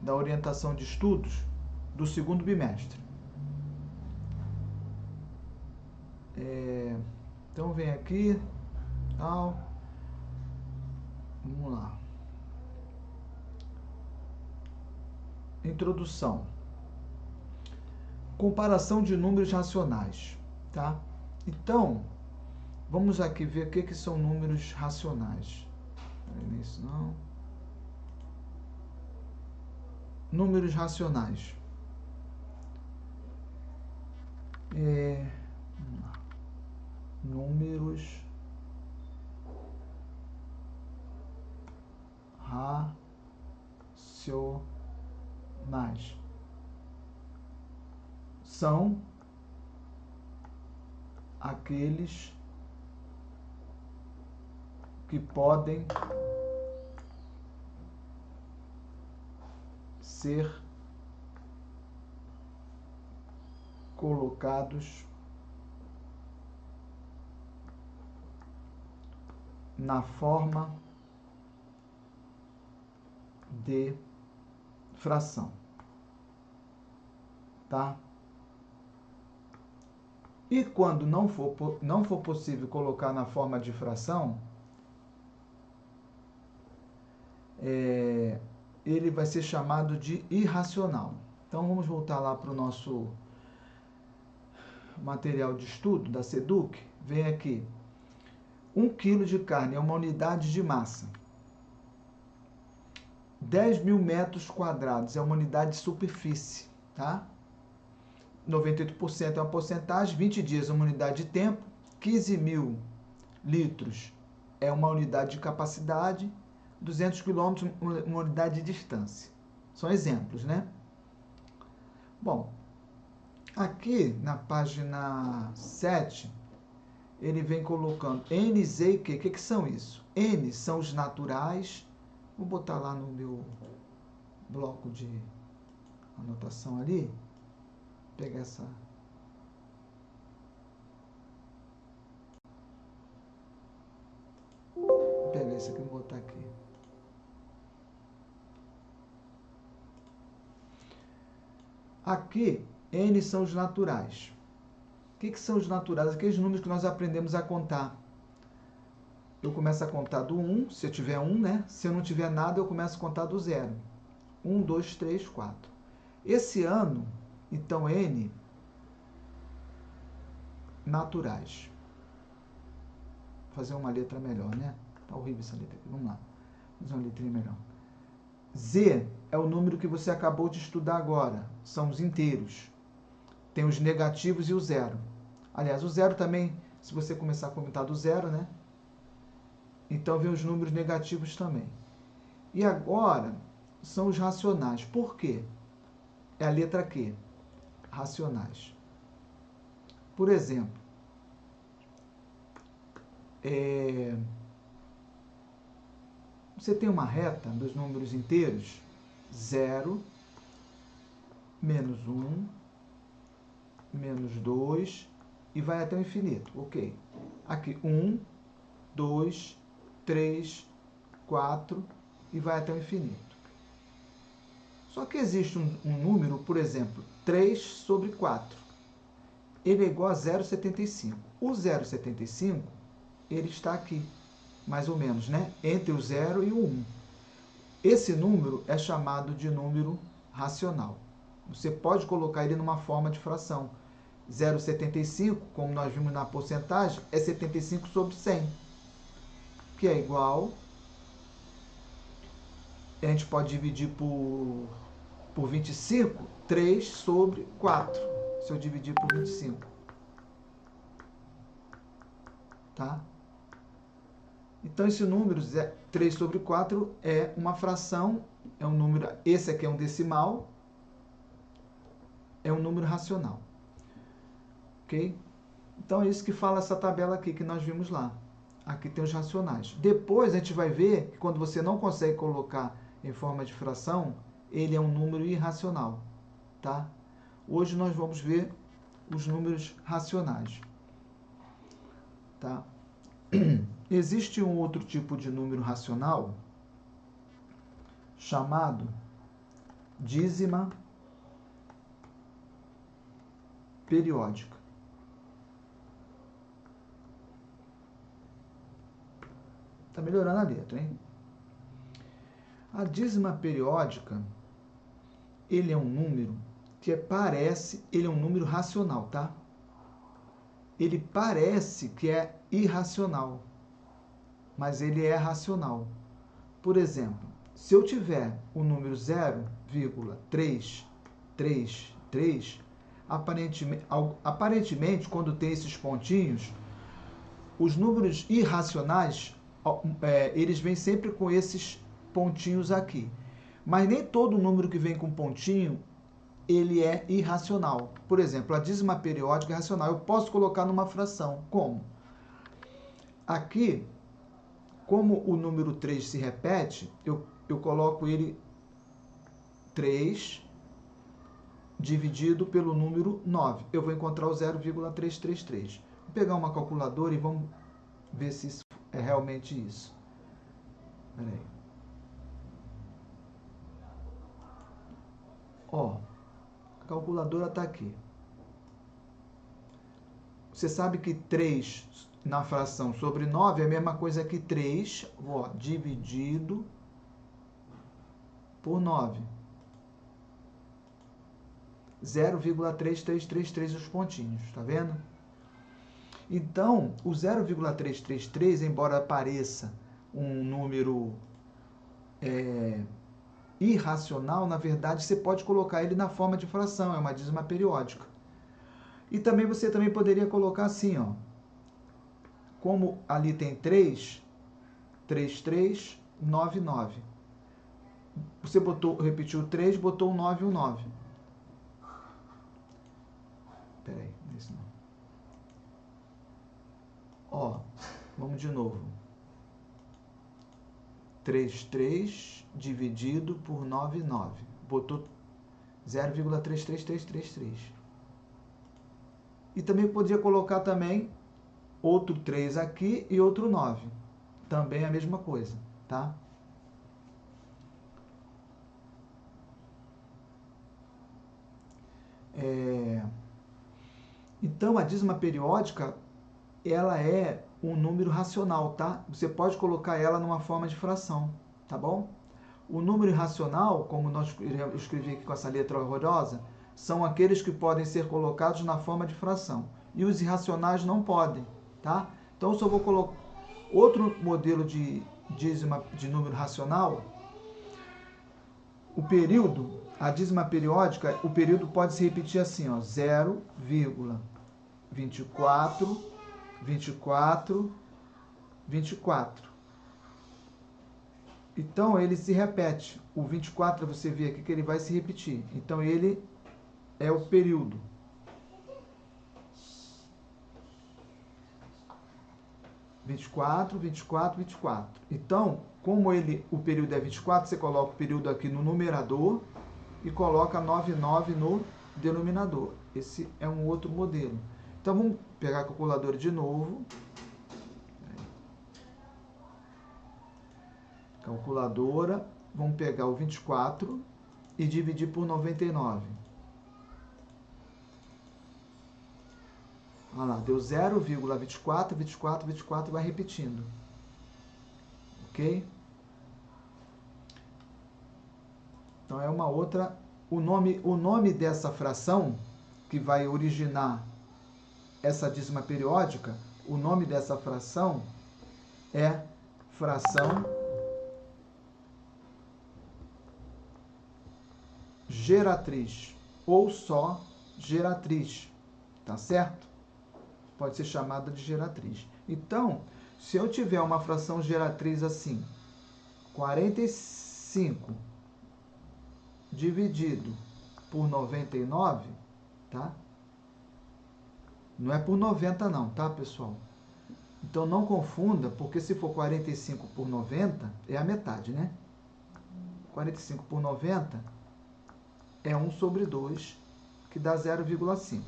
da orientação de estudos do segundo bimestre. Então vem aqui, tal, vamos lá. Introdução. Comparação de números racionais, tá? Então, vamos aqui ver o que são números racionais. Não é isso não. Números racionais. Vamos lá. Números racionais são aqueles que podem ser colocados na forma de fração, tá? E quando não for possível colocar na forma de fração, ele vai ser chamado de irracional. Então vamos voltar lá para o nosso material de estudo da SEDUC. Vem aqui. 1 kg de carne é uma unidade de massa. 10.000 metros quadrados é uma unidade de superfície, tá? 98% é uma porcentagem, 20 dias é uma unidade de tempo, 15.000 litros é uma unidade de capacidade, 200 quilômetros uma unidade de distância. São exemplos, né? Bom, aqui na página 7, ele vem colocando N, Z e Q. O que são isso? N são os naturais. Vou botar lá no meu bloco de anotação ali. Pegar essa. Vou pegar esse aqui e botar aqui. Aqui, N são os naturais. O que são os naturais? Aqueles números que nós aprendemos a contar. Eu começo a contar do 1, se eu tiver 1, né? Se eu não tiver nada, eu começo a contar do 0. 1, 2, 3, 4. Esse ano, então, N, naturais. Vou fazer uma letra melhor, né? Tá horrível essa letra aqui. Vamos lá. Vou fazer uma letrinha melhor. Z é o número que você acabou de estudar agora. São os inteiros. Tem os negativos e o zero. Aliás, o zero também, se você começar a contar do zero, né? Então, vem os números negativos também. E agora, são os racionais. Por quê? É a letra Q. Racionais. Por exemplo, você tem uma reta dos números inteiros, 0, menos 1, menos 2, e vai até o infinito, ok? Aqui, 1, 2, 3, 4, e vai até o infinito. Só que existe um número, por exemplo, 3 sobre 4. Ele é igual a 0,75. O 0,75, ele está aqui, mais ou menos, né? Entre o 0 e o 1. Esse número é chamado de número racional. Você pode colocar ele numa forma de fração. 0,75, como nós vimos na porcentagem, é 75 sobre 100, que é igual... A gente pode dividir por 25, 3 sobre 4, se eu dividir por 25. Tá? Então, esse número, 3 sobre 4, é uma fração, é um número, esse aqui é um decimal, é um número racional. Ok? Então, é isso que fala essa tabela aqui que nós vimos lá. Aqui tem os racionais. Depois, a gente vai ver que quando você não consegue colocar em forma de fração, ele é um número irracional. Tá? Hoje, nós vamos ver os números racionais. Tá? Existe um outro tipo de número racional chamado dízima periódica. Está melhorando a letra, hein? A dízima periódica, ele é um número que ele é um número racional, tá? Ele parece que é irracional, mas ele é racional. Por exemplo, se eu tiver o número 0,333, aparentemente, quando tem esses pontinhos, os números irracionais, eles vêm sempre com esses pontinhos aqui. Mas nem todo número que vem com pontinho, ele é irracional. Por exemplo, a dízima periódica é racional. Eu posso colocar numa fração. Como? Aqui, como o número 3 se repete, eu coloco ele 3 dividido pelo número 9. Eu vou encontrar o 0,333. Vou pegar uma calculadora e vamos ver se isso é realmente isso. Espera aí. Ó, a calculadora está aqui. Você sabe que 3 na fração sobre 9 é a mesma coisa que 3, ó, dividido por 9. 0,3333 os pontinhos, tá vendo? Então, o 0,333, embora pareça um número irracional, na verdade você pode colocar ele na forma de fração, é uma dízima periódica. E também você também poderia colocar assim, ó, como ali tem 3, 3399. Você repetiu o 3, botou o 9 e o 9. Peraí, não é isso não. Ó, vamos de novo. 33 dividido por 9, 9. Botou 0,33333. E também podia colocar também outro 3 aqui e outro 9. Também a mesma coisa, tá? Então, a dízima periódica, ela é um número racional, tá? Você pode colocar ela numa forma de fração, tá bom? O número irracional, como eu escrevi aqui com essa letra horrorosa, são aqueles que podem ser colocados na forma de fração. E os irracionais não podem, tá? Então, se eu vou colocar outro modelo de dízima de número racional, o período, a dízima periódica, o período pode se repetir assim, ó, 0,24, 24, 24. Então, ele se repete. O 24, você vê aqui que ele vai se repetir. Então, ele é o período. Vinte e quatro, 24, 24. Então, como o período é 24, você coloca o período aqui no numerador e coloca 99 no denominador. Esse é um outro modelo. Então, vamos pegar a calculadora de novo. Calculadora, vamos pegar o 24 e dividir por 99. Olha lá, deu 0,24, 24, 24 e vai repetindo. Ok? Então é uma outra... O nome dessa fração, que vai originar essa dízima periódica, o nome dessa fração é fração geratriz, ou só geratriz, tá certo? Pode ser chamada de geratriz. Então, se eu tiver uma fração geratriz assim, 45 dividido por 99, tá? Não é por 90 não, tá, pessoal? Então, não confunda, porque se for 45 por 90, é a metade, né? 45 por 90 é 1 sobre 2, que dá 0,5.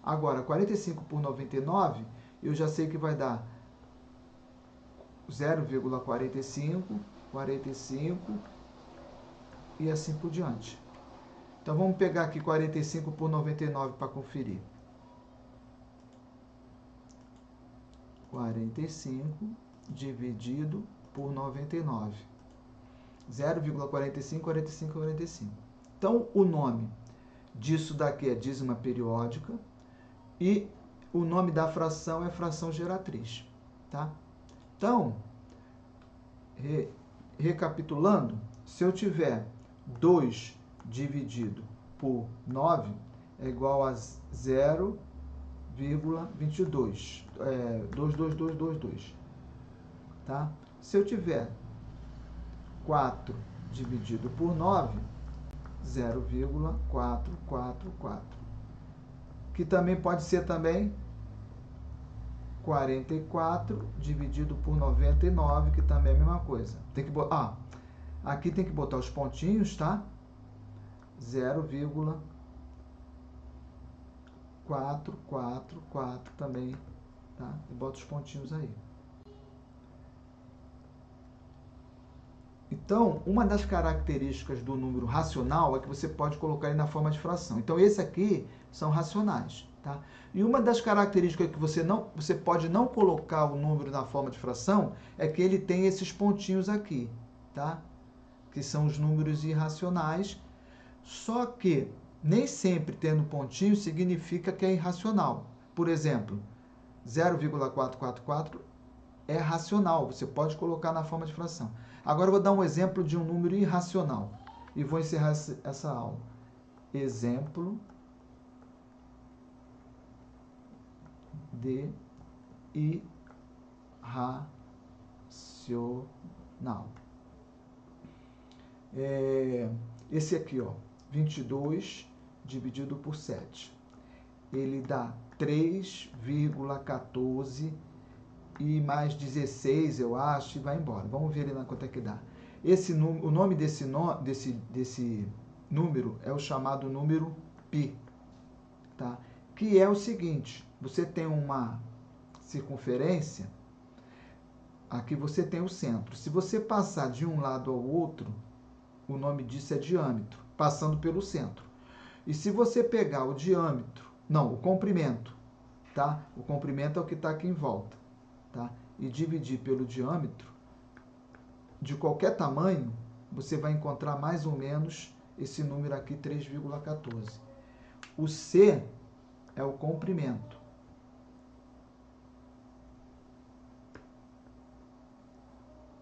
Agora, 45 por 99, eu já sei que vai dar 0,45, 45 e assim por diante. Então, vamos pegar aqui 45 por 99 para conferir. 45 dividido por 99. 0,45, 45, 45. Então, o nome disso daqui é dízima periódica e o nome da fração é fração geratriz, tá? Então, recapitulando, se eu tiver 2 dividido por 9 é igual a 0,22. 22222, tá? Se eu tiver 4 dividido por 9, 0,444. Que também pode ser também 44 dividido por 99, que também é a mesma coisa. Tem que botar, aqui tem que botar os pontinhos, tá? 0,444 também, tá? E bota os pontinhos aí. Então, uma das características do número racional é que você pode colocar ele na forma de fração. Então, esse aqui são racionais, tá? E uma das características que você pode não colocar o número na forma de fração é que ele tem esses pontinhos aqui, tá? Que são os números irracionais. Só que nem sempre tendo pontinho significa que é irracional. Por exemplo, 0,444 é racional, você pode colocar na forma de fração. Agora eu vou dar um exemplo de um número irracional e vou encerrar essa aula. Exemplo de irracional. Esse aqui, ó, 22 dividido por 7. Ele dá 3,14 e mais 16, eu acho, e vai embora. Vamos ver ali na quanto é que dá. O nome desse número é o chamado número π, tá? Que é o seguinte, você tem uma circunferência, aqui você tem o centro. Se você passar de um lado ao outro, o nome disso é diâmetro, passando pelo centro. E se você pegar o diâmetro, não, o comprimento, tá? O comprimento é o que está aqui em volta. Tá? E dividir pelo diâmetro, de qualquer tamanho, você vai encontrar mais ou menos esse número aqui, 3,14. O C é o comprimento.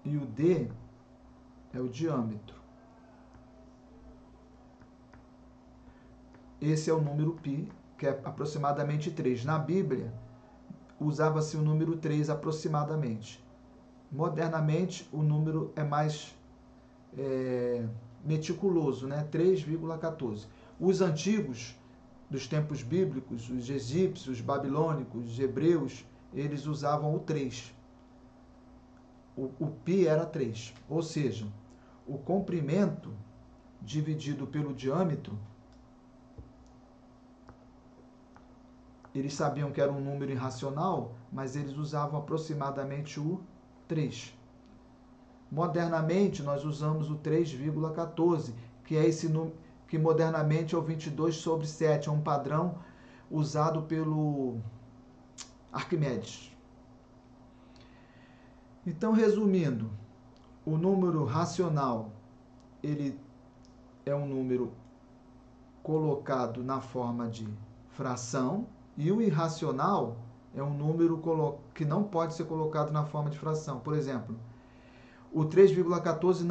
E o D é o diâmetro. Esse é o número π, que é aproximadamente 3. Na Bíblia, usava-se o número 3 aproximadamente. Modernamente, o número é mais meticuloso, né? 3,14. Os antigos, dos tempos bíblicos, os egípcios, os babilônicos, os hebreus, eles usavam o 3. O π era 3. Ou seja, o comprimento dividido pelo diâmetro, eles sabiam que era um número irracional, mas eles usavam aproximadamente o 3. Modernamente, nós usamos o 3,14, que é esse número, que modernamente é o 22 sobre 7, é um padrão usado pelo Arquimedes. Então, resumindo, o número racional, ele é um número colocado na forma de fração, e o irracional é um número que não pode ser colocado na forma de fração. Por exemplo, o 3,14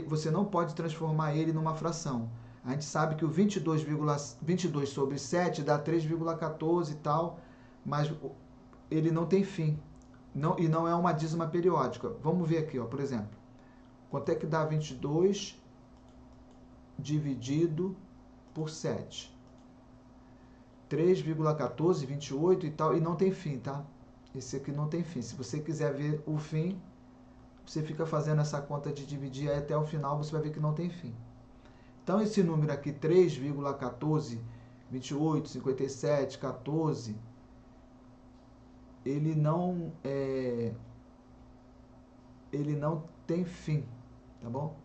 você não pode transformar ele numa fração. A gente sabe que o 22 sobre 7 dá 3,14 e tal, mas ele não tem fim. E não é uma dízima periódica. Vamos ver aqui, ó, por exemplo. Quanto é que dá 22 dividido por 7? 3,14, 28 e tal, e não tem fim, tá? Esse aqui não tem fim. Se você quiser ver o fim, você fica fazendo essa conta de dividir aí até o final, você vai ver que não tem fim. Então, esse número aqui, 3,14, 28, 57, 14, ele não tem fim, tá bom?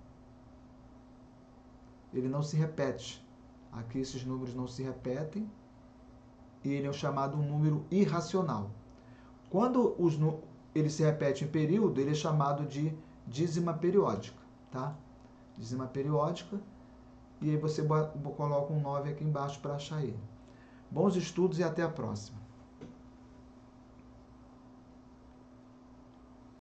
ele não se repete. Aqui esses números não se repetem, e ele é chamado um número irracional. Quando ele se repete em período, ele é chamado de dízima periódica, tá? Dízima periódica, e aí você coloca um 9 aqui embaixo para achar ele. Bons estudos e até a próxima.